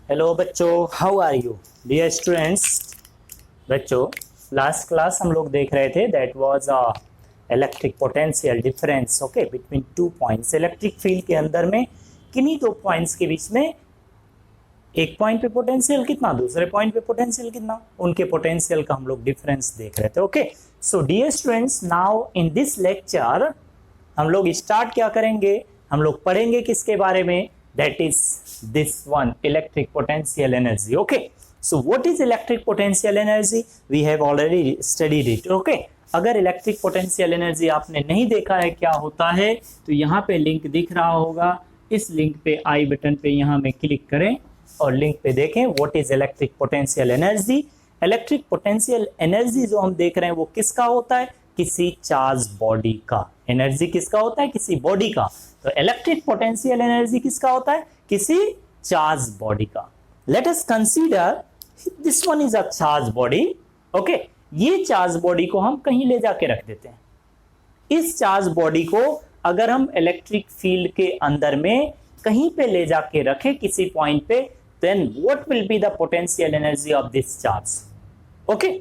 Hello बच्चों, how are you dear students. बच्चों, last class हम लोग देख रहे थे that was electric potential difference okay between two points. Electric field के अंदर में किन्हीं दो पॉइंट्स के बीच में एक पॉइंट पे पोटेंशियल कितना, दूसरे पॉइंट पे पोटेंशियल कितना, उनके पोटेंशियल का हम लोग डिफरेंस देख रहे थे। Okay so dear students, now in this lecture हम लोग स्टार्ट क्या करेंगे, हम लोग पढ़ेंगे किसके बारे में, that is this one electric potential energy. Okay, so what is electric potential energy? We have already studied it. Okay, अगर इलेक्ट्रिक पोटेंशियल एनर्जी आपने नहीं देखा है क्या होता है तो यहाँ पे लिंक दिख रहा होगा, इस लिंक पे आई बटन पे यहाँ में क्लिक करें और लिंक पे देखें what is electric potential energy. Electric potential energy जो हम देख रहे हैं वो किसका होता है, किसी चार्ज बॉडी का। एनर्जी किसका होता है, किसी बॉडी का। तो इलेक्ट्रिक पोटेंशियल एनर्जी किसका होता है, किसी चार्ज बॉडी का। Late us consider this one is a charge body. Okay, ये चार्ज बॉडी को हम कहीं ले जाके रख देते हैं। इस चार्ज बॉडी को अगर हम इलेक्ट्रिक फील्ड के अंदर में कहीं पे ले जाके रखें किसी पॉइंट पे, then what will be the potential energy of this charge. Okay,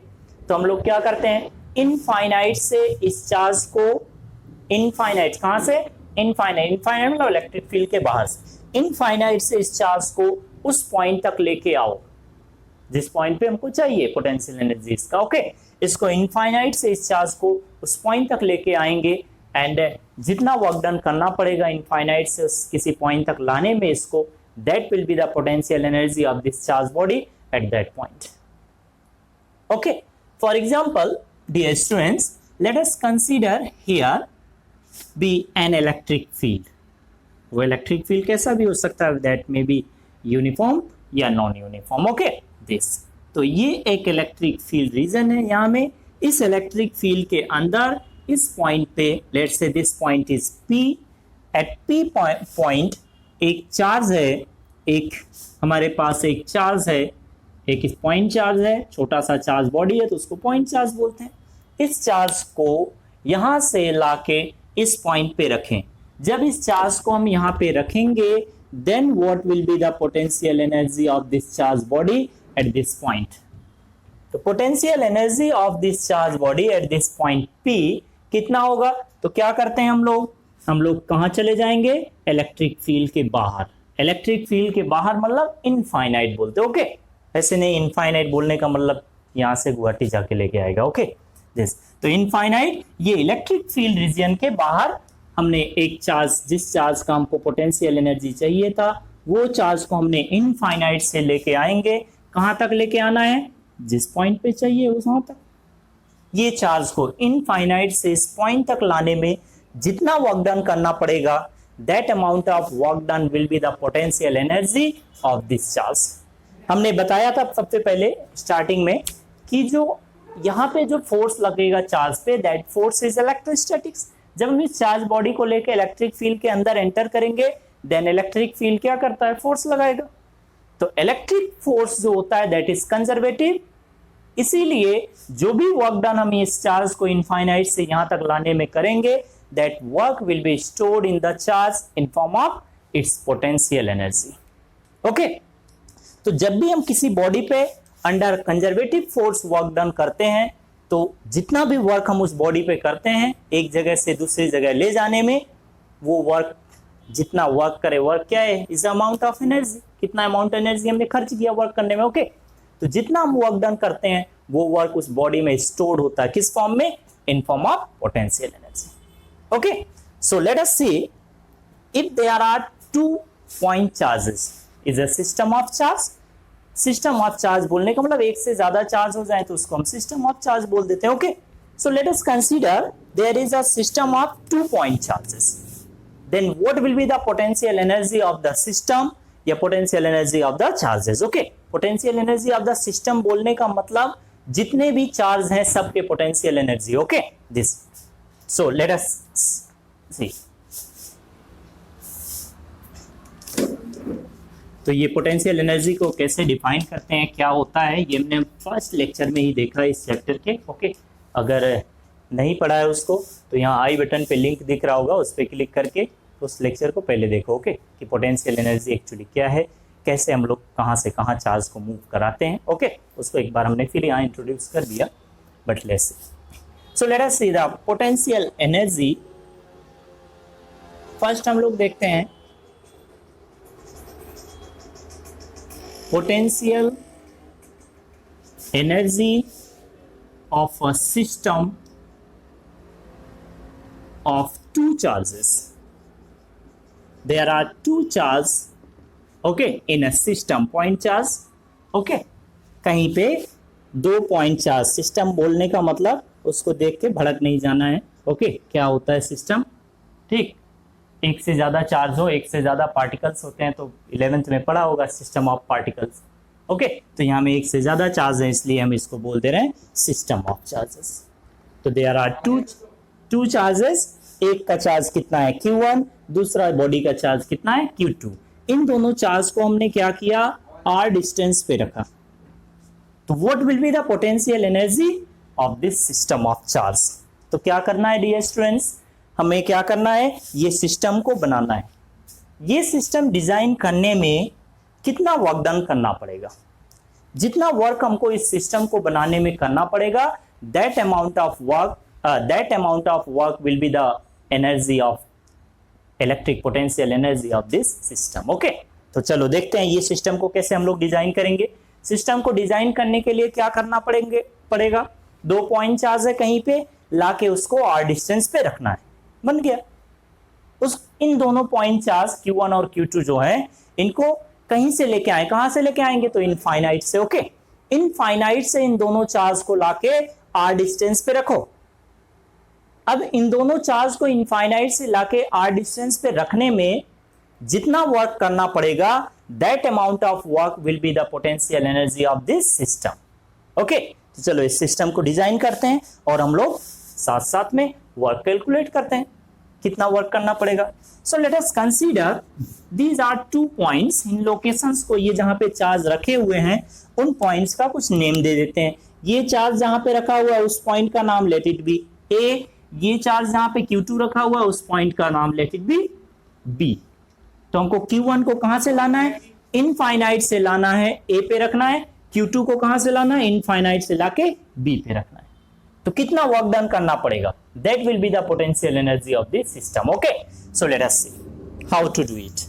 तो हम लोग क्या करते हैं, इनफाइनाइट से इस चार्ज को, इनफाइनाइट कहां से, इनफाइनाइट, इनफाइनाइट मतलब इलेक्ट्रिक फील्ड के बाहर से, इनफाइनाइट से इस चार्ज को उस पॉइंट तक लेके आओ जिस पॉइंट पे हमको चाहिए पोटेंशियल एनर्जी इसका। ओके, इसको इनफाइनाइट से इस चार्ज को उस पॉइंट तक लेके आएंगे एंड जितना वर्क डन करना पड़ेगा इनफाइनाइट से किसी पॉइंट तक लाने में इसको, that will be the potential energy of this charge body at that point. Okay, for example dear students, let us consider here be an electric field. वो इलेक्ट्रिक फील्ड कैसा भी हो सकता है, दैट मे बी यूनिफॉर्म या non uniform. Okay, this, तो ये एक इलेक्ट्रिक फील्ड रीजन है। यहाँ में इस इलेक्ट्रिक फील्ड के अंदर इस पॉइंट पे, let's say this point is P, at P point एक चार्ज है, एक हमारे पास एक चार्ज है, एक इस पॉइंट चार्ज है, छोटा सा चार्ज बॉडी है तो उसको पॉइंट चार्ज बोलते हैं। इस चार्ज को यहां से लाके इस पॉइंट पे रखें। जब इस चार्ज को हम यहाँ पे रखेंगे, then what will be the potential energy of this charge body at this point. तो potential energy of this charge body at this point P कितना होगा, तो क्या करते हैं हम लोग कहां चले जाएंगे, इलेक्ट्रिक फील्ड के बाहर। इलेक्ट्रिक फील्ड के बाहर मतलब इनफाइनाइट बोलते हैं। ओके, ऐसे नहीं, इनफाइनाइट बोलने का मतलब यहां से गुवाहाटी जाके लेके आएगा। ओके, दिस, तो इनफाइनाइट, ये इलेक्ट्रिक फील्ड रीजन के बाहर हमने एक चार्ज, जिस चार्ज का हमको पोटेंशियल एनर्जी चाहिए था, वो चार्ज को हमने इनफाइनाइट से लेके आएंगे। कहां तक लेके आना है, जिस पॉइंट पे चाहिए वहां तक। ये चार्ज को इनफाइनाइट से इस पॉइंट तक लाने में जितना वर्क डन करना पड़ेगा, that amount of work done will be the potential energy of this charge. हमने बताया था सबसे पहले स्टार्टिंग में कि जो यहाँ पे जो फोर्स लगेगा चार्ज पे, दैट फोर्स इज इलेक्ट्रोस्टैटिक्स। जब हम इस चार्ज बॉडी को लेकर इलेक्ट्रिक फील्ड के अंदर एंटर करेंगे, देन इलेक्ट्रिक फील्ड क्या करता है, फोर्स लगाएगा। तो इलेक्ट्रिक फोर्स जो होता है दैट इज कंजर्वेटिव, इसीलिए जो भी वर्क डन हम इस चार्ज को इनफाइनाइट से यहां तक लाने में करेंगे, that work will be stored in the charge in form of its potential energy. Okay, तो जब भी हम किसी बॉडी पे under conservative force work done करते हैं, तो जितना भी वर्क हम उस बॉडी पे करते हैं एक जगह से दूसरी जगह ले जाने में, वो वर्क जितना वर्क करे, वर्क क्या है, इज अमाउंट ऑफ एनर्जी। कितना अमाउंट एनर्जी हमने खर्च किया वर्क करने में। ओके, तो जितना हम वर्क डन करते हैं वो वर्क उस बॉडी में स्टोर्ड होता है, किस फॉर्म में, in form of potential energy. Okay, so let us see if there are 2 point charges is a system of charge. System of charge बोलने का मतलब एक से ज्यादा चार्ज हो जाए तो उसको हम सिस्टम ऑफ चार्ज बोल देते हैं। Okay, so let us consider there is a system of 2 point charges, then what will be the potential energy of the system या potential energy of the charges. Okay, potential energy of the system बोलने का मतलब जितने भी charge हैं सबके potential energy. Okay, this, so let us see. तो ये पोटेंशियल एनर्जी को कैसे डिफाइन करते हैं, क्या होता है, ये हमने फर्स्ट लेक्चर में ही देखा है इस चैप्टर के। ओके, अगर नहीं पढ़ा है उसको तो यहाँ आई बटन पे लिंक दिख रहा होगा, उस पर क्लिक करके उस लेक्चर को पहले देखो। ओके, कि पोटेंशियल एनर्जी एक्चुअली क्या है, कैसे हम लोग कहाँ से कहाँ चार्ज को मूव कराते हैं। ओके, उसको एक बार हमने फिर यहाँ इंट्रोड्यूस कर दिया, but let's see. So let us see the potential energy. First हम लोग देखते हैं potential energy of a system of two charges. There are two charges, okay, in a system. Point charge, okay. कहीं पे दो point charge, system बोलने का मतलब उसको देख के भड़क नहीं जाना है। ओके, क्या होता है सिस्टम, ठीक। एक से ज्यादा चार्ज हो, एक से ज्यादा पार्टिकल्स होते हैं, तो 11th में पढ़ा होगा सिस्टम ऑफ पार्टिकल्स। ओके, तो यहाँ में एक से ज्यादा चार्ज है, इसलिए हम इसको बोल दे रहे हैं सिस्टम ऑफ चार्जेस। तो देयर आर टू चार्जेस। एक का चार्ज कितना है Q1, दूसरा बॉडी का चार्ज कितना है Q2। इन दोनों चार्ज को हमने क्या किया, r डिस्टेंस पे रखा। तो what will be the potential energy of this system of charge. तो क्या करना है डियर स्टूडेंट्स, हमें क्या करना है, ये सिस्टम को बनाना है। ये सिस्टम डिजाइन करने में कितना वर्क डन करना पड़ेगा, जितना वर्क हमको इस सिस्टम को बनाने में करना पड़ेगा, that amount of work will be the energy of electric potential energy of this system. Okay, तो चलो देखते हैं ये सिस्टम को कैसे हम लोग डिजाइन करेंगे। सिस्टम को डिजाइन करने के लिए क्या करना पड़ेगा, दो पॉइंट चार्ज है कहीं पे, लाके उसको r डिस्टेंस पे रखना है, बन गया। इन दोनों पॉइंट चार्ज Q1 और Q2 जो है, इनको कहीं से लेके आए, कहां से लेके आएंगे, तो इनफाइनाइट से। ओके, इनफाइनाइट से इन दोनों चार्ज को लाके r डिस्टेंस पे रखो। अब इन दोनों चार्ज को इनफाइनाइट से लाके r डिस्टेंस पे रखने में जितना वर्क करना पड़ेगा, that amount of work will be the potential energy of this system. Okay, तो चलो इस सिस्टम को डिजाइन करते हैं और हम लोग साथ साथ में वर्क कैलकुलेट करते हैं, कितना वर्क करना पड़ेगा। So let us consider these are two points. इन लोकेशंस को, ये जहां पे चार्ज रखे हुए हैं, उन पॉइंट्स का कुछ नेम दे देते हैं। ये चार्ज जहां पे रखा हुआ है उस पॉइंट का नाम लेट इट बी ए। ये चार्ज जहां पे Q2 रखा हुआ है उस पॉइंट का नाम लेट इट बी B। तो हमको Q1 को कहां से लाना है, इनफाइनाइट से लाना है, A पे रखना है। Q2 को कहां से लाना है, इनफाइनाइट से लाके B पे रखना है। तो कितना वर्क डन करना पड़ेगा, that will be the potential energy of this system. Okay, so let us see how to do it.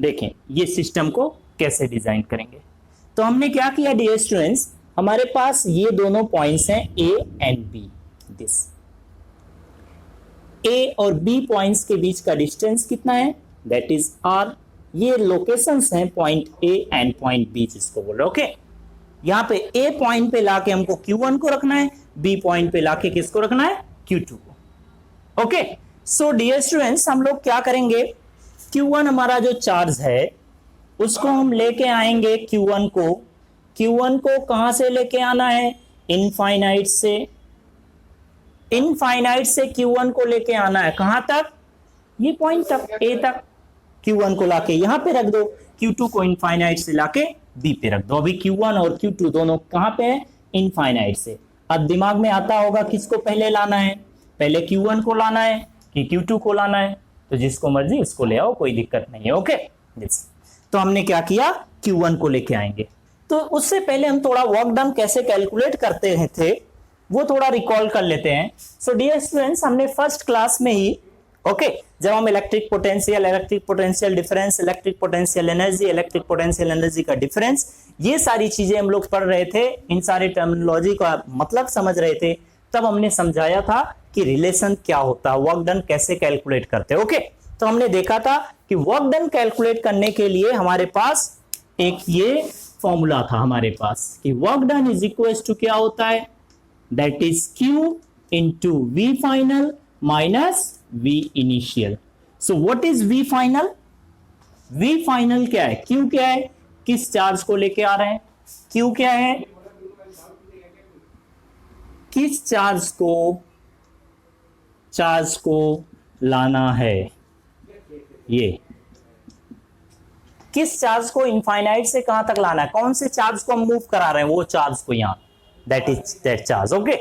देखें ये सिस्टम को कैसे डिजाइन करेंगे। तो हमने क्या किया डियर स्टूडेंट्स, हमारे पास ये दोनों पॉइंट्स हैं A and B। This A और B पॉइंट्स के बीच का डिस्टेंस कितना है, दैट इज R। ये लोकेशंस हैं point A and point B जिसको बोल रहे। ओके, यहाँ पे A पॉइंट पे लाके हमको Q1 को रखना है, B पॉइंट पे लाके किसको रखना है, Q2 को। ओके, सो डियर स्टूडेंट्स हम लोग क्या करेंगे, Q1 हमारा जो चार्ज है उसको हम लेके आएंगे Q1 को कहां से लेके आना है, इनफाइनाइट से। इनफाइनाइट से Q1 को लेके आना है कहां तक, ये पॉइंट तक, A तक। Q1 को लाके यहां पे रख दो, Q2 को इनफाइनाइट से लाके B पे रख दो। अभी Q1 और Q2 दोनों कहां पे है, इनफाइनाइट से। अब दिमाग में आता होगा किसको पहले लाना है, पहले Q1 को लाना है कि Q2 को लाना है, तो जिसको मर्जी उसको ले आओ, कोई दिक्कत नहीं है। ओके, तो हमने क्या किया, Q1 को लेके आएंगे। तो उससे पहले हम थोड़ा वर्क डन कैसे कैलकुलेट करते थे वो थोड़ा रिकॉल कर लेते हैं। सो डियर स्टूडेंट्स, हमने फर्स्ट क्लास में ही जब हम electric potential difference, electric potential energy का डिफरेंस, ये सारी चीजें हम लोग पढ़ रहे थे, इन सारे टर्मिनोलॉजी का मतलब समझ रहे थे, तब हमने समझाया था कि रिलेशन क्या होता है, वर्क डन कैसे कैलकुलेट करते हैं। ओके, तो हमने देखा था कि वर्क डन कैलकुलेट करने के लिए हमारे पास एक ये फॉर्मूला था हमारे पास कि work done is equal to क्या होता है, that is Q into V final minus V initial. So what is V final? V final क्या है, Q क्या है, किस चार्ज को लेके आ रहे हैं, Q क्या है, किस चार्ज को लाना है, ये किस चार्ज को इनफाइनाइट से कहां तक लाना है, कौन से चार्ज को हम मूव करा रहे हैं, वो चार्ज को यहां, that is that charge. Okay,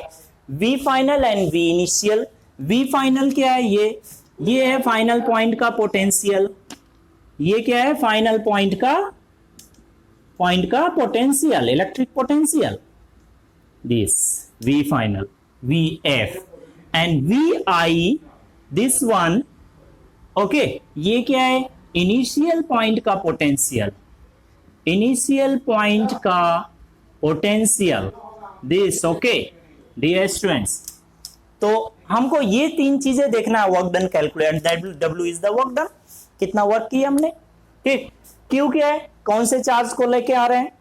V final and V initial. V final क्या है, ये है फाइनल पॉइंट का पोटेंशियल, ये क्या है फाइनल पॉइंट का पॉइंट का potential, electric potential, this V final, VF and VI this one, okay, ये क्या है, इनिशियल पॉइंट का पोटेंशियल, इनिशियल पॉइंट का potential this, okay dear students. तो हमको ये तीन चीजें देखना है, work done calculate, W is the work done, कितना वर्क किया हमने, ठीक, Q क्या है, कौन से चार्ज को लेके आ रहे हैं,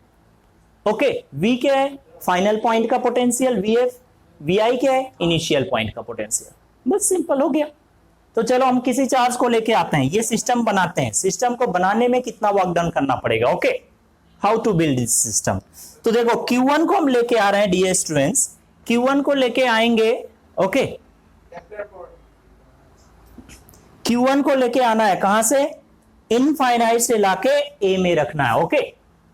ओके, V क्या है, फाइनल पॉइंट का पोटेंशियल, VF, VI क्या है, इनिशियल पॉइंट का पोटेंशियल, बस सिंपल हो गया। तो चलो हम किसी चार्ज को लेके आते हैं, ये सिस्टम बनाते हैं, सिस्टम को बनाने में कितना वर्क डन करना पड़ेगा, okay, how to build this system. तो देखो Q1 को हम लेके आ रहे हैं डियर स्टूडेंट्स, Q1 को लेके आएंगे, ओके, Q1 को लेके आना है कहां से, इनफाइनाइट से लाके A में रखना है, ओके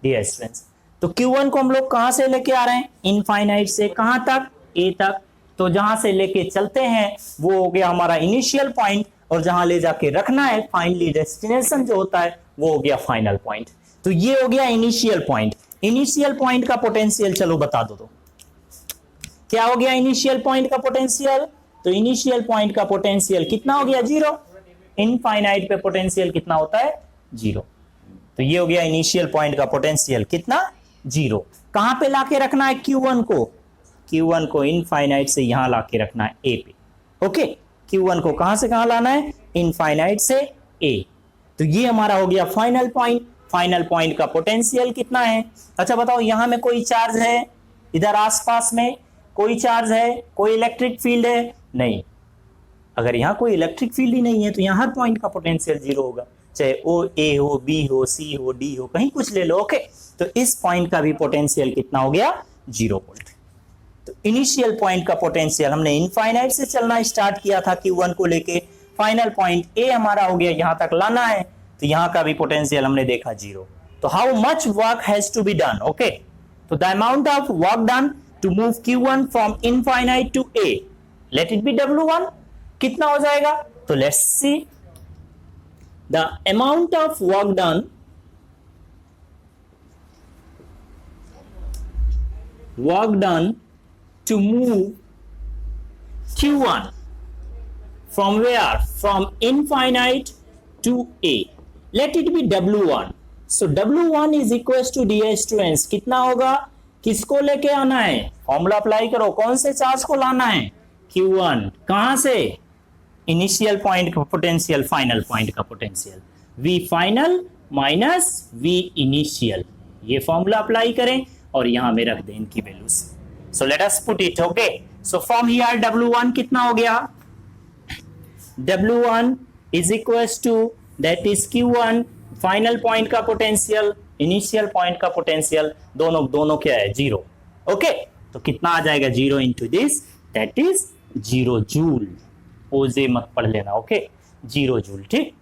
डियर स्टूडेंट्स। तो Q1 को हम लोग कहां से लेके आ रहे हैं, इनफाइनाइट से कहां तक, A तक। तो जहां से लेके चलते हैं वो हो गया हमारा इनिशियल पॉइंट, और जहां ले जाके रखना है फाइनली डेस्टिनेशन जो होता है वो हो गया फाइनल पॉइंट। तो ये हो गया इनिशियल पॉइंट। इनिशियल पॉइंट का पोटेंशियल चलो बता दो, तो क्या हो गया इनिशियल पॉइंट का पोटेंशियल, तो इनिशियल पॉइंट का पोटेंशियल कितना हो गया, 0। इनफाइनाइट पे पोटेंशियल कितना होता है, 0। तो ये हो गया इनिशियल पॉइंट का पोटेंशियल कितना, 0। कहां पे लाके रखना है Q1 को, Q1 को इनफाइनाइट से यहां लाके रखना है A पे, ओके, Q1 को कहां से कहां लाना है, इनफाइनाइट से A। तो ये हमारा हो गया फाइनल पॉइंट। फाइनल पॉइंट का पोटेंशियल कितना है, अच्छा बताओ, यहां में कोई चार्ज है, इधर आसपास में कोई चार्ज है, कोई इलेक्ट्रिक फील्ड है, नहीं। अगर यहां कोई इलेक्ट्रिक फील्ड ही नहीं है तो यहां हर पॉइंट का पोटेंशियल 0 होगा, चाहे O A हो, B हो, C हो, D हो, कहीं कुछ ले लो, ओके। तो इस पॉइंट का भी पोटेंशियल कितना हो गया, 0 वोल्ट। तो इनिशियल पॉइंट का पोटेंशियल हमने इनफाइनाइट से चलना स्टार्ट किया था Q1 को लेके, फाइनल पॉइंट A हमारा हो गया, यहां तक लाना है, तो यहां का भी पोटेंशियल हमने देखा 0। तो how much work has to be done, okay. तो the amount of work done to move Q1 from infinite to A, let it be W1, कितना हो जाएगा, तो let's see the amount of work done to move Q1 from where, from infinite to A, let it be W1. So W1 is equals to, dear students, कितना होगा, किसको लेके आना है, फॉर्मूला अप्लाई करो, कौन से चार्ज को लाना है, Q1, कहां से, इनिशियल पॉइंट का पोटेंशियल, फाइनल पॉइंट का potential, V final minus V initial, ये फॉर्मूला अप्लाई करें और यहां में रख दें इनकी values. So let us put it, okay. So from here W1 कितना हो गया, W1 is equals to, that is Q1 final point का पोटेंशियल, इनिशियल पॉइंट का पोटेंशियल, दोनों क्या है, 0, ओके। तो कितना आ जाएगा, 0 into this, that is 0 joule, ओजे मत पढ़ लेना, ओके, 0 जूल, ठीक।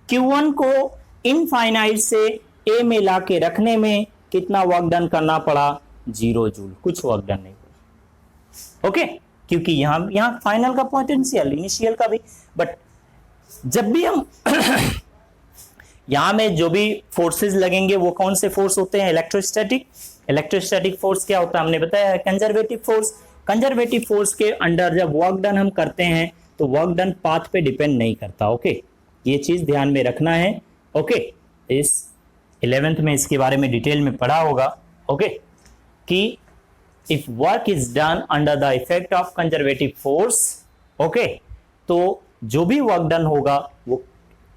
Q1 को इनफाइनाइट से A में लाके रखने में कितना वर्क डन करना पड़ा, 0 जूल, कुछ वर्क डन नहीं पड़ा, ओके, क्योंकि यहां फाइनल का पोटेंशियल, इनिशियल का भी। बट जब भी हम यहां में जो भी फोर्सेस लगेंगे वो कौन से फोर्स होते हैं, इलेक्ट्रोस्टैटिक। इलेक्ट्रोस्टैटिक फोर्स क्या होता है, हमने बताया है, कंजर्वेटिव फोर्स। कंजर्वेटिव फोर्स के अंडर जब वर्क डन हम करते हैं तो वर्क डन पाथ पे डिपेंड नहीं करता, ओके, ये चीज ध्यान में रखना है, ओके। इस 11th में इसके बारे में डिटेल में पढ़ा होगा, ओके, कि if work is done under the effect of conservative force, okay, तो जो भी वर्क डन होगा वो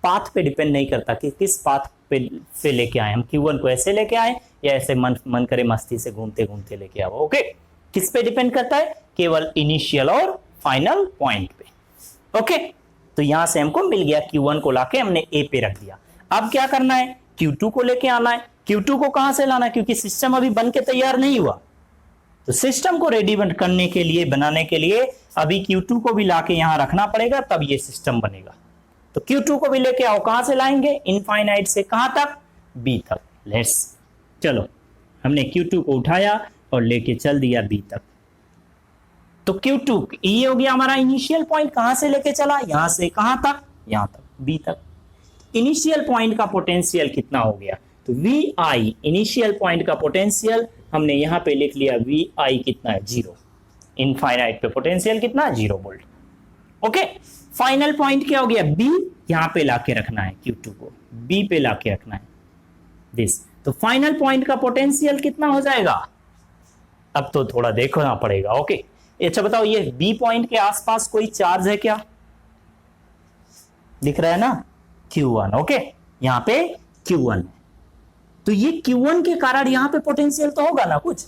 पाथ पे डिपेंड नहीं करता कि किस पाथ पे लेके आए, हम Q1 को ऐसे लेके आए या ऐसे मन करे मस्ती से घूमते घूमते लेके आओ, ओके। किस पे डिपेंड करता है, केवल इनिशियल और फाइनल पॉइंट पे, ओके। तो यहां से हमको मिल गया, Q1 को लाके हमने A पे रख दिया। अब क्या करना है, Q2 को लेके आना है। Q2 को कहां से लाना है, क्योंकि सिस्टम अभी बन के तैयार नहीं हुआ, तो सिस्टम को रेडी करने के लिए, बनाने के लिए अभी Q2 को भी लाके यहां रखना पड़ेगा, तब ये सिस्टम बनेगा। तो Q2 को भी लेके आओ, कहां से लाएंगे, इनफाइनाइट से कहां तक, B तक। लेट्स, चलो हमने Q2 को उठाया और लेके चल दिया B तक। तो Q2 ये हो गया हमारा इनिशियल पॉइंट, कहां से लेके चला, यहां से कहां तक, यहां तक, B तक। इनिशियल पॉइंट का पोटेंशियल कितना हो गया, तो तो वी आई इनिशियल पॉइंट का पोटेंशियल हमने यहां पे लिख लिया, वी आई कितना है 0, इनफाइनाइट पे पोटेंशियल कितना 0 वोल्ट। ओके, फाइनल पॉइंट क्या हो गया, बी, यहां पे लाके रखना है Q2 को, बी पे लाके रखना है दिस, तो फाइनल पॉइंट का पोटेंशियल कितना हो जाएगा, अब तो थोड़ा देखना पड़ेगा। ओके, अच्छा बताओ ये बी पॉइंट के आसपास कोई चार्ज है क्या, दिख रहा है ना Q1। ओके, यहां पे Q1, तो ये Q1 के कारण यहां पे पोटेंशियल तो होगा ना कुछ,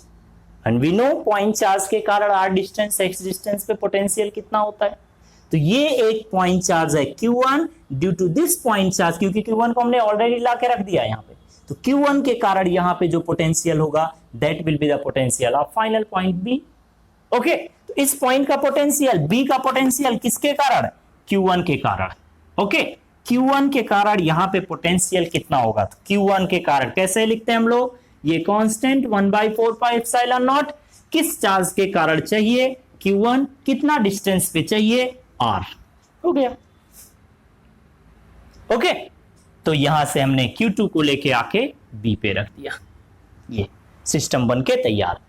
and we know point charge के कारण r डिस्टेंस x डिस्टेंस पे पोटेंशियल कितना होता है, तो ये एक पॉइंट चार्ज है Q1 due to this point charge, क्योंकि Q1 को हमने ऑलरेडी ला के रख दिया यहां पे, तो Q1 के कारण यहां पे जो पोटेंशियल होगा that will be the potential of final point B। Okay, तो इस पॉइंट का पोटेंशियल, B का पोटेंशियल किसके कारण, Q1 के कारण। ओके, Q1 के कारण यहां पे पोटेंशियल कितना होगा, तो Q1 के कारण कैसे लिखते हैं हम लोग, ये कांस्टेंट 1/4 पाई एप्सिलॉन नॉट किस चार्ज के कारण चाहिए, Q1 कितना डिस्टेंस पे चाहिए, R, हो गया। ओके, तो यहां से हमने Q2 को लेके आके B पे रख दिया, ये सिस्टम बनके तैयार।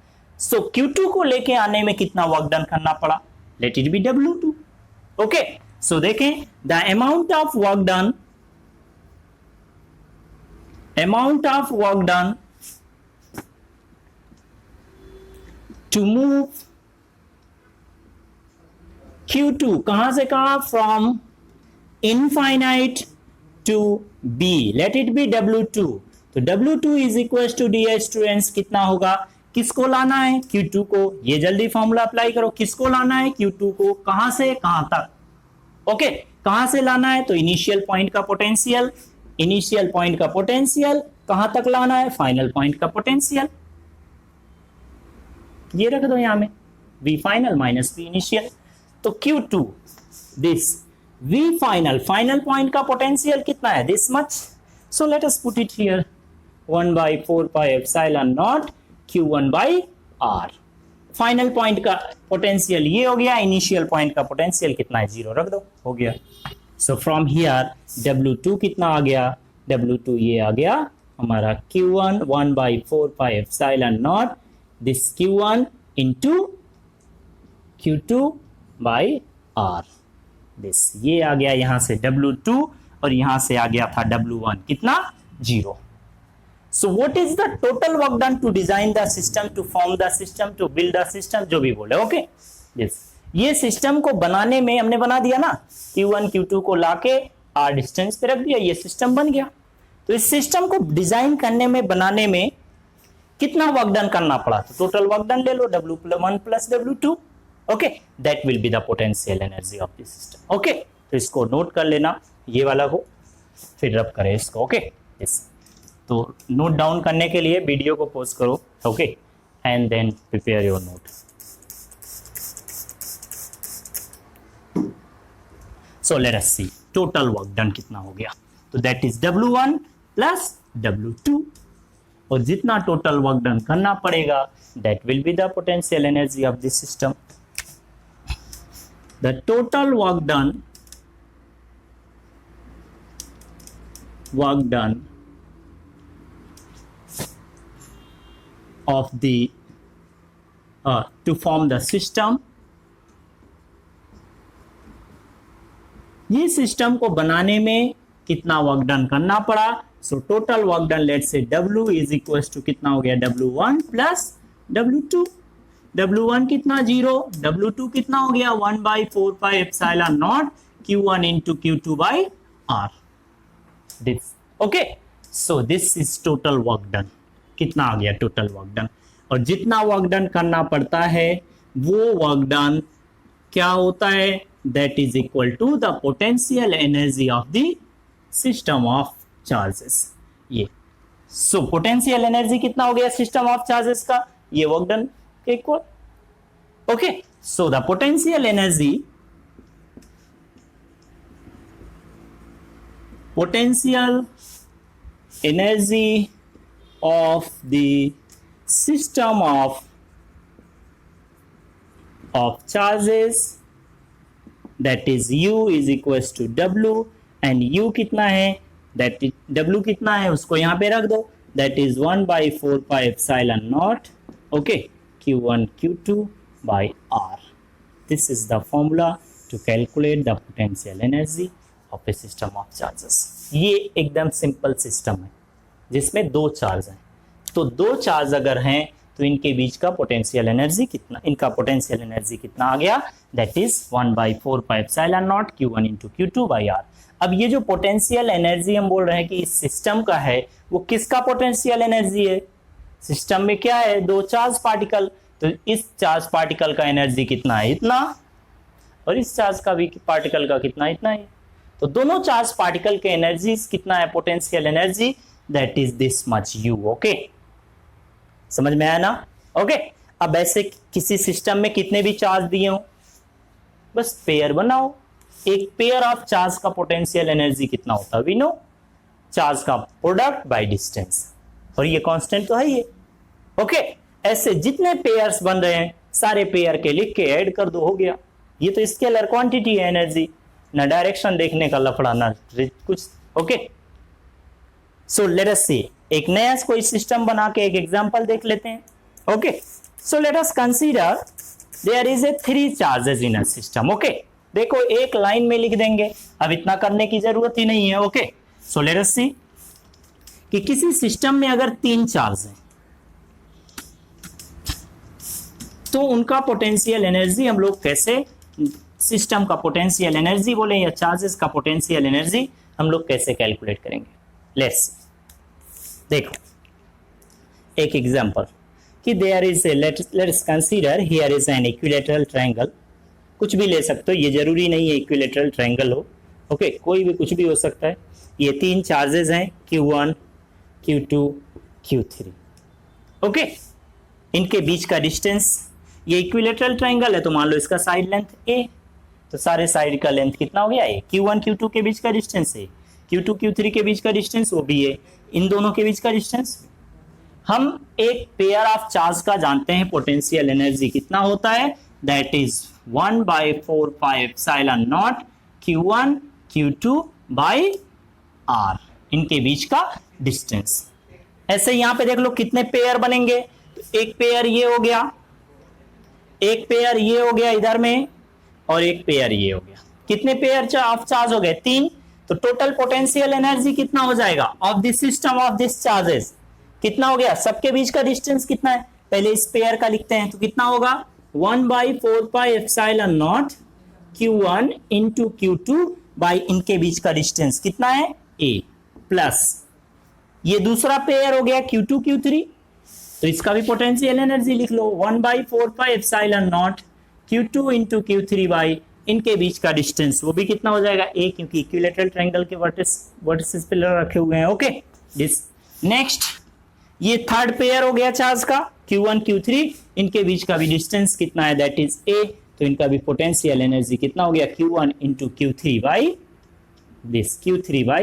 सो Q2 को लेके आने में कितना वर्क डन करना पड़ा, let it be W2। Okay, so देखें the amount of work done to move Q2 कहां से कहां, from infinite to B, let it be W2, तो W2 is equal to ds students कितना होगा, किसको लाना है Q2 को, ये जल्दी फॉर्मूला अप्लाई करो, किसको लाना है Q2 को, कहां से कहां तक। ओके, कहां से लाना है, तो इनिशियल पॉइंट का पोटेंशियल, इनिशियल पॉइंट का पोटेंशियल कहां तक लाना है, फाइनल पॉइंट का पोटेंशियल, ये रख दो यहां में V final minus V initial, तो Q2 this V final, final point का पोटेंशियल कितना है, this much, so let us put it here 1/4 pi epsilon not Q1 by R, final point का पोटेंशियल ये हो गया, इनिशियल पॉइंट का potential कितना है 0, रख दो, हो गया। सो फ्रॉम हियर W2 कितना आ गया, W2 ये आ गया हमारा Q1 1/4 pi epsilon not this Q1 into Q2 by R, this ये आ गया यहां से W2 और यहां से आ गया था W1 कितना 0। So what is the total work done to design the system, to form the system, to build the system, जो भी बोले। ओके, yes, ये सिस्टम को बनाने में हमने बना दिया ना, Q1 Q2 को लाके R डिस्टेंस पे रख दिया, ये सिस्टम बन गया। तो इस सिस्टम को डिजाइन करने में, बनाने में कितना वर्क डन करना पड़ा, तो टोटल वर्क डन ले लो W1 plus W2। Okay, that will be the potential energy of the system. Okay, तो इसको नोट कर लेना, ये वाला को फिर रब करें इसको। ओके, यस, तो नोट डाउन करने के लिए वीडियो को पॉज करो। Okay, and then prepare your note. So let us see total work done कितना हो गया, तो that is W1 plus W2, और जितना टोटल वर्क डन करना पड़ेगा that will be the potential energy of this system. The total work done of the to form the system, ये system को बनाने में कितना वर्क डन करना पड़ा, so total work done late से W इज इक्वल टू कितना हो गया W1 प्लस W2, W1 कितना 0, W2 कितना हो गया 1/4 pi epsilon not Q1 into Q2 by R, this. Okay, so this is total work done, कितना आ गया टोटल वर्क डन, और जितना वर्क डन करना पड़ता है वो वर्क डन क्या होता है, that is equal to the potential energy of the system of charges. ये सो पोटेंशियल एनर्जी कितना हो गया सिस्टम ऑफ चार्जेस का, ये work done equal. Okay, so the potential energy of the system of charges, that is U is equals to W, and U कितना है, that is W कितना है उसको यहाँ पे रख दो, that is 1 by 4 pi epsilon naught, okay, q1 q2 by r. This is the formula to calculate the potential energy of a system of charges. ये एकदम सिंपल सिस्टम है जिसमें दो चार्ज हैं, तो दो चार्ज अगर हैं तो इनके बीच का पोटेंशियल एनर्जी कितना, इनका पोटेंशियल एनर्जी कितना आ गया, that is 1 by 4 pi epsilon naught q1 into q2 by r. अब ये जो पोटेंशियल एनर्जी हम बोल रहे हैं कि इस सिस्टम का है, वो किसका पोटेंशियल एनर्जी है, सिस्टम में क्या है, दो चार्ज पार्टिकल, तो इस चार्ज पार्टिकल का एनर्जी कितना है, इतना, और इस चार्ज का भी पार्टिकल का कितना, इतना है, तो दोनों चार्ज पार्टिकल के एनर्जी कितना है, potential energy, that is this much you. Okay, समझ में आया ना. ओके, अब ऐसे किसी सिस्टम में कितने भी चार्ज दिए हो, बस पेयर बनाओ, एक पेयर ऑफ चार्ज का पोटेंशियल एनर्जी कितना होता है, वी नो, चार्ज का प्रोडक्ट बाय डिस्टेंस, और ये कांस्टेंट तो है ये. ओके, ऐसे जितने पेयर्स बन रहे हैं सारे पेयर के लिख के ऐड कर दो, हो गया. ये तो स्केलर क्वांटिटी है एनर्जी, ना डायरेक्शन देखने का लफड़ा ना कुछ. ओके, सो लेट अस सी, एक नया कोई सिस्टम बना के एक एग्जांपल देख लेते हैं. Okay, so let us consider there is a 3 charges in a system. Okay, देखो एक लाइन में लिख देंगे, अब इतना करने की जरूरत ही नहीं है. ओके, सो लेट अस सी कि किसी सिस्टम में अगर 3 चार्ज हैं तो उनका पोटेंशियल एनर्जी हम लोग कैसे, सिस्टम का पोटेंशियल एनर्जी बोले या चार्जेस का पोटेंशियल एनर्जी हम लोग कैसे कैलकुलेट करेंगे. लेट्स देखो एक एग्जांपल कि there is a, let's consider here is an equilateral triangle. कुछ भी ले सकते हो, ये जरूरी नहीं है इक्विलैटरल ट्रायंगल हो. ओके, कोई भी कुछ भी हो सकता है. ये 3 चार्जेस हैं, q1 q2 q3. ओके, इनके बीच का डिस्टेंस, ये इक्विलैटरल ट्रायंगल है तो मान लो इसका साइड लेंथ a, तो सारे साइड का लेंथ कितना हो गया, q1 q2 के बीच का डिस्टेंस है, q2 q3 के बीच का डिस्टेंस वो भी है, इन दोनों के बीच का डिस्टेंस. हम एक पेयर ऑफ चार्ज का जानते हैं पोटेंशियल एनर्जी कितना होता है, that is 1 by 4 pi epsilon naught q1 q2 by r, इनके बीच का डिस्टेंस. ऐसे यहां पे देख लो कितने पेयर बनेंगे, एक पेयर ये हो गया, एक पेयर ये हो गया इधर में, और एक पेयर ये हो गया. कितने पेयर ऑफ चार्ज हो गए, 3. तो टोटल पोटेंशियल एनर्जी कितना हो जाएगा of this system of this charges, कितना हो गया, सबके बीच का डिस्टेंस कितना है, पहले इस पेयर का लिखते हैं, तो कितना होगा 1 by 4 pi epsilon naught q1 into q2 by इनके बीच का डिस्टेंस कितना है a, प्लस ये दूसरा पेयर हो गया q2 q3, तो इसका भी पोटेंशियल एनर्जी लिख लो 1 by 4 pi epsilon naught q2 into q3 by इनके बीच का डिस्टेंस, वो भी कितना हो जाएगा a, क्योंकि इक्विलैटरल ट्रायंगल के वर्टिसेस पे रखे हुए हैं. ओके, दिस नेक्स्ट ये थर्ड पेयर हो गया चार्ज का q1 q3, इनके बीच का भी डिस्टेंस कितना है, दैट इज a, तो इनका भी पोटेंशियल एनर्जी कितना हो गया q1 into q3 by this q3 by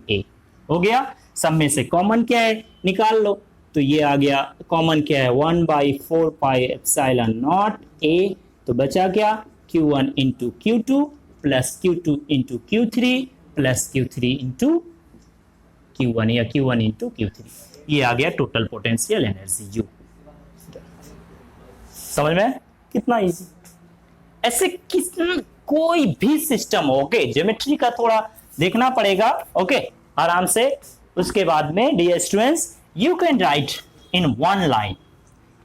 a हो गया. सब में से कॉमन क्या है निकाल लो, तो ये आ गया कॉमन क्या है 1 by 4 pi epsilon naught a, तो बचा क्या q1 into q2 plus q2 into q3 plus q3 into q1 या q1 into q3, ये आ गया टोटल पोटेंशियल एनर्जी u. समझ में कितना इजी. ऐसे कोई भी सिस्टम हो, ओके, ज्योमेट्री का थोड़ा देखना पड़ेगा. ओके, आराम से. उसके बाद में dear students you can write in 1 line.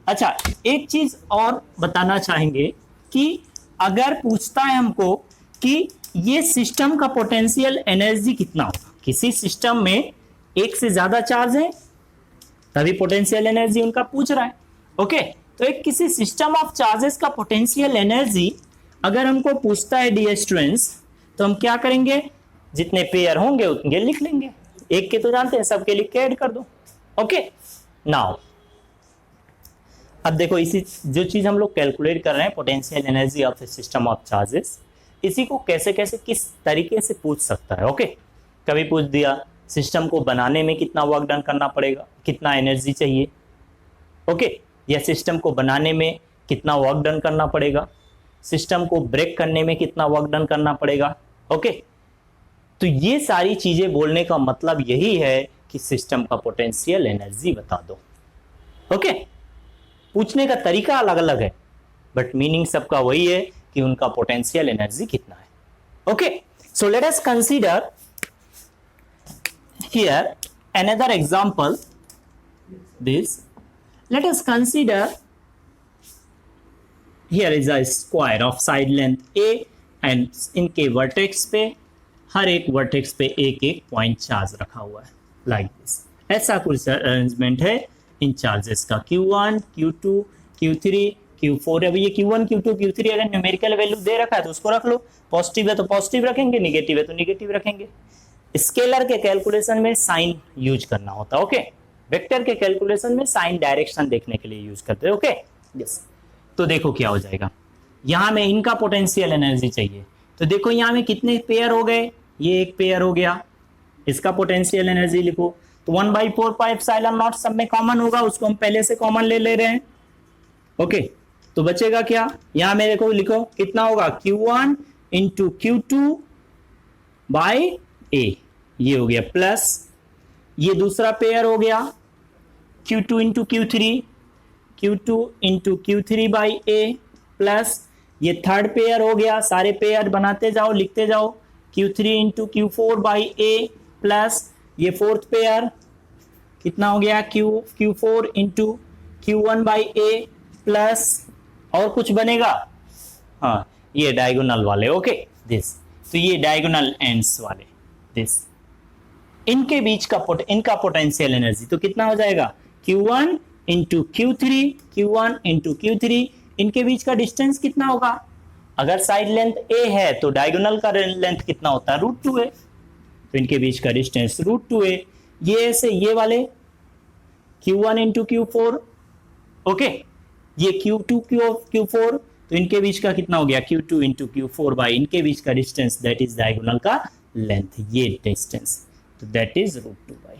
अच्छा, एक चीज और बताना चाहेंगे कि अगर पूछता है हमको कि ये सिस्टम का पोटेंशियल एनर्जी कितना होगा, किसी सिस्टम में एक से ज्यादा चार्ज है तभी पोटेंशियल एनर्जी उनका पूछ रहा है. ओके, तो एक किसी सिस्टम ऑफ चार्जेस का पोटेंशियल एनर्जी अगर हमको पूछता है डियर स्टूडेंट्स, तो हम क्या करेंगे, जितने पेयर होंगे उतने लिख लेंगे, एक के तो जानते हैं, सबके लिख के ऐड कर दो. ओके, नाउ अब देखो इसी जो चीज हम लोग कैलकुलेट कर रहे हैं potential energy of the system of charges, इसी को कैसे कैसे किस तरीके से पूछ सकता है. ओके, कभी पूछ दिया सिस्टम को बनाने में कितना वर्क डन करना पड़ेगा, कितना एनर्जी चाहिए. ओके, या सिस्टम को बनाने में कितना वर्क डन करना पड़ेगा, सिस्टम को ब्रेक करने में कितना वर्क डन करना पड़ेगा. ओके, तो ये सारी चीजें बोलने का मतलब यही है कि सिस्टम का पोटेंशियल एनर्जी बता दो। ओके, पूछने का तरीका अलग अलग है बट मीनिंग सबका वही है कि उनका पोटेंशियल एनर्जी कितना है। Okay, so let us consider here another example, this let us consider here is a square of side length a and इनके वर्टेक्स पे हर एक वर्टेक्स पे एक एक पॉइंट चार्ज रखा हुआ है लाइक दिस। ऐसा कुछ अरेंजमेंट है इन चार्जेस का Q1 Q2 Q3 Q4। अब ये Q1 Q2 Q3 अगर न्यूमेरिकल वैल्यू दे रखा है तो उसको रख लो, पॉजिटिव है तो पॉजिटिव रखेंगे, निगेटिव है तो निगेटिव रखेंगे। स्केलर के कैलकुलेशन में साइन यूज करना होता है। ओके, वेक्टर के कैलकुलेशन में साइन डायरेक्शन देखने के लिए यूज करते हैं। ओके यस, तो देखो क्या हो जाएगा, यहां में इनका पोटेंशियल एनर्जी चाहिए तो देखो यहां में कितने पेयर हो गए, ये एक पेयर हो गया, इसका पोटेंशियल एनर्जी लिखो तो 1/4 पाई एप्सिलॉन नॉट सब में कॉमन होगा, उसको हम पहले से कॉमन ले रहे हैं। ओके, तो बचेगा क्या, यहां मेरे को लिखो कितना होगा Q1 इंटू Q2 बाई ए, ये हो गया प्लस ये दूसरा पेयर हो गया Q2 into Q3 Q2 into Q3 by A plus ये थर्ड पेयर हो गया, सारे पेयर बनाते जाओ लिखते जाओ Q3 into Q4 by A plus ये फोर्थ पेयर कितना हो गया Q4 into Q1 by A plus और कुछ बनेगा, हाँ ये डायगोनल वाले। ओके दिस, तो ये डायगोनल एंड्स वाले दिस, इनके बीच का इनका पोटेंशियल एनर्जी तो कितना हो जाएगा Q1 into Q3 Q1 into Q3, इनके बीच का डिस्टेंस कितना होगा, अगर साइड लेंथ a है तो डायगोनल का लेंथ कितना होता है √2a, तो इनके बीच का डिस्टेंस √2a। ये से ये वाले Q1 इंटू Q4, ओके ये Q2 Q4, तो इनके बीच का कितना हो गया Q2 इंटू Q4 बाई इनके बीच का डिस्टेंस दैट इज डायगोनल का लेंथ, ये डिस्टेंस तो दैट इज √2 बाई।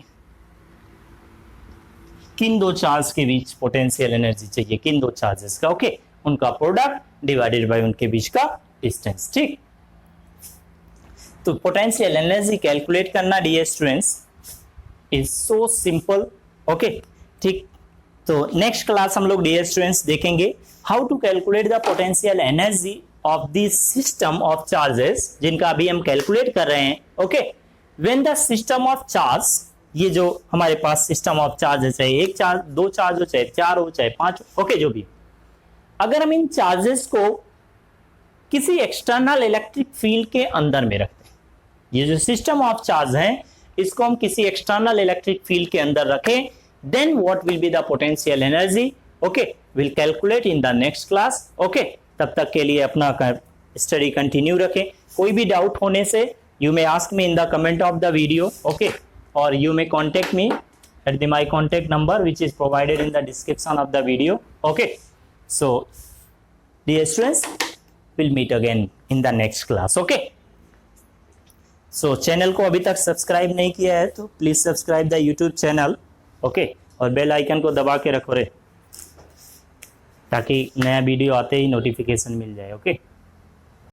किन दो चार्ज के बीच पोटेंशियल एनर्जी चाहिए, किन दो चार्जेस का, ओके उनका प्रोडक्ट डिवाइडेड बाय उनके बीच का डिस्टेंस। ठीक, तो पोटेंशियल एनर्जी कैलकुलेट करना dear students is so simple. Okay ठीक, तो नेक्स्ट क्लास हम लोग डियर स्टूडेंट्स देखेंगे how to calculate the potential energy of this system of charges जिनका अभी हम कैलकुलेट कर रहे हैं। Okay, when the system of charge, ये जो हमारे पास सिस्टम ऑफ चार्ज है, चाहे एक चार्ज, दो चार्ज हो, चाहे चार हो, चाहे पांच, ओके जो भी, अगर हम इन चार्जेस को किसी एक्सटर्नल इलेक्ट्रिक फील्ड के अंदर में रखते हैं, ये जो सिस्टम ऑफ चार्ज है इसको हम किसी एक्सटर्नल इलेक्ट्रिक फील्ड के अंदर रखें, then what will be the potential energy. Okay, will calculate in the next class. Okay, तब तक के लिए अपना स्टडी कंटिन्यू रखें। कोई भी डाउट होने से you may ask me in the comment of the video, okay, or you may contact me at my contact number which is provided in the description of the video. Okay, so dear students, we'll meet again in the next class. Okay, so channel को अभी तक subscribe नहीं किया है तो please subscribe the YouTube channel. Okay, और bell icon को दबा के रखो रे, ताकि नया वीडियो आते ही नोटिफिकेशन मिल जाए। ओके